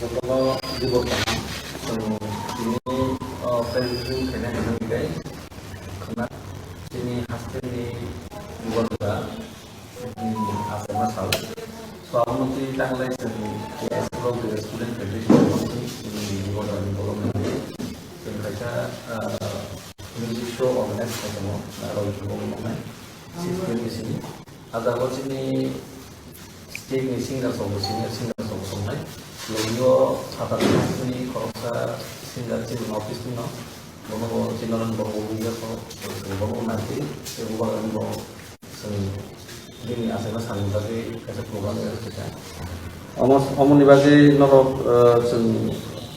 Kalau di bawah ini presiden kena yang guys, karena ini hasil di luar asal masal. Soal nanti tanggal ini kalau dari student federation di luar dari bawah nanti, dan mereka music show organize ketemu, kalau di bawah mana, sistem di sini. Ada kalau sini stage ni single song naik. Lalu kata ini kalau saya singgah di office ni, baru channel baru dia baru nanti baru ini asal asal dari kasih program yang kita. Omong ni bagi norok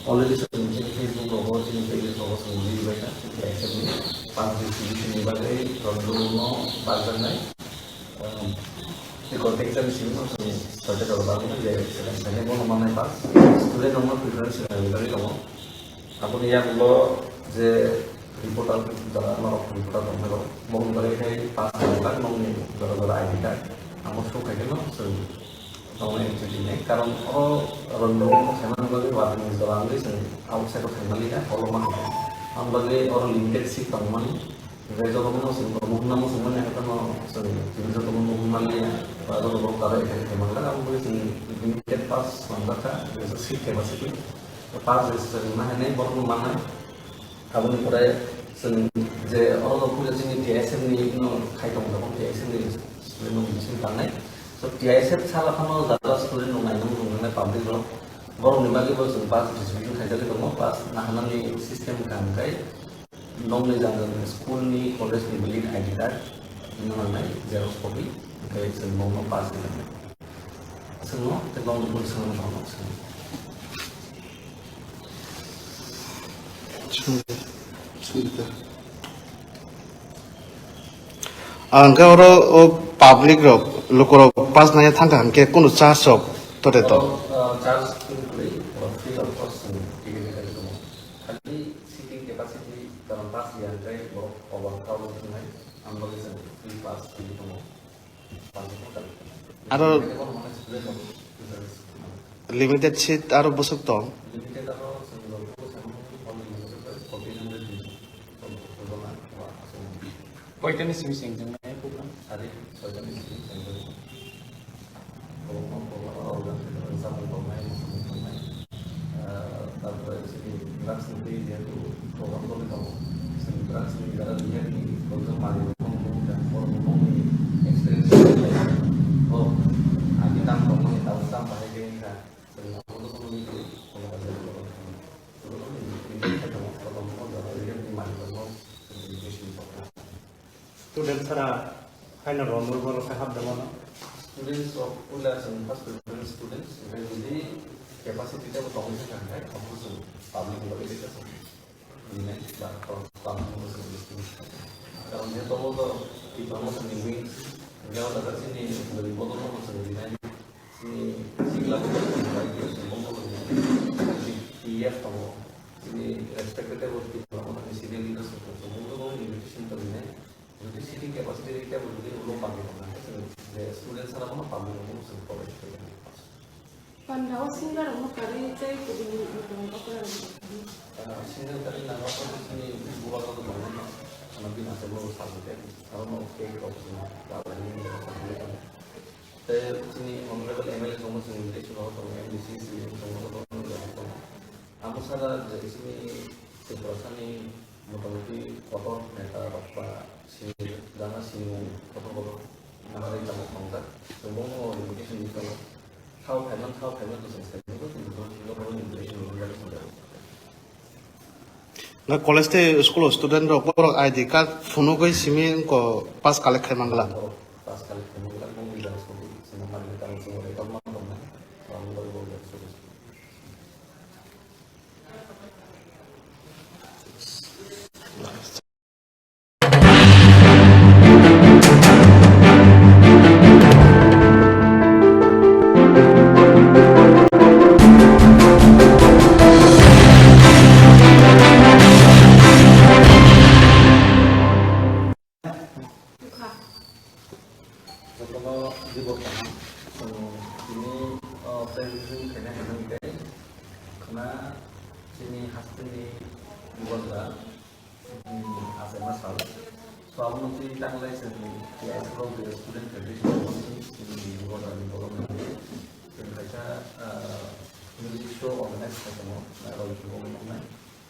already Facebook logo sini page logo sendiri banyak. Actually pas di sini bagi kalau pasal naik. Di konteks ini sih, seperti kalau baru ni jadi, saya mau ngomong pas, student nomor preference dari kamu. Aku ni yang lo je reporter jalan norok reporter nomor mau balik pas bukan mau gara-gara ID card. Kamu suka gitu no, so kamu yang jadi ni. Karena orang saya bagi warga jalan ni, outside of family kan, kalau mah, kamu bagi orang limited sih teman. Rezo kamu semua semuanya kita mau jadi kamu mali baru kalau kemana kamu boleh limited pas maka rezo sih capacity pas rezo mana ini baru mana kamu ni pada je orang punya sini TSM ni kaitan dengan TSM ni sebelum bisnis tanai so TSM salah kamu data student nungai public lo baru ni bagi baru pas distribution kaitan kita mau pas nah ni sistem kan kai normally jangan school ni college ni beli ID card ini mana xerox copy kayak semua pas ini semua terbangun pun semua sama angka orang public lokal pas nanya tangga angke kono charge of toreto charge free of cost kali seating capacity dalam pas yang kayak orang kalau tunai ambil free pass di semua aro limited seat aro busuk to limited atau sebelum Pwede ni sumising dyan na po lang. hari soalnya di sini kalau mau orang sama pemain tanpa sini berat sendiri dia tuh orang kalau kamu sendiri berat sendiri karena dia di kalau mari ngomong dan ngomong ini experience oh aku tanpa ngomong tahu tanpa aja ini kan sering aku tuh ngomong itu kalau ada orang kalau ini kita kalau mau dari dia di mana mau sendiri di sini Student sara kaina romur boro sahab damana. Students of Ulla and hospital students, really capacity of the kan kamu public university ini kalau kalau dia tahu di bawah sendiri kalau ada sini dari bawah sendiri sini sigla lagi semua TF tahu ini respected di bawah sini di semua invitation terlihat jadi sini capacity kita berbeda belum pakai student sana mana public university provide Pandau singgah rumah kari itu jadi apa singgah kari nama apa sini bukan satu bangunan karena bina sebelum satu kan kalau mau kayak gitu kalau ini saya sini honorable MLA semua sendiri sudah tahu MDC semua tahu kamu salah dari sini situasi ini motor-motor kotor mereka apa sini dana sini kotor nama dari kamu kontak semua mau invitation di kalau how payment to selesai itu tidak perlu invitation dari sudah na college te school student ro porok ID card phone ko simin ko pas kale khai mangla pas kali kemudian mau bilang seperti semua mari kita semua rekam mana kamu baru boleh sudah kalau di bawah ini presiden kena yang guys karena sini hastini buatlah asal masal soal nanti tanggal sini ya kalau dia student kredit sini buatlah di bawah nanti dan mereka Indonesia organize ketemu kalau itu ngomong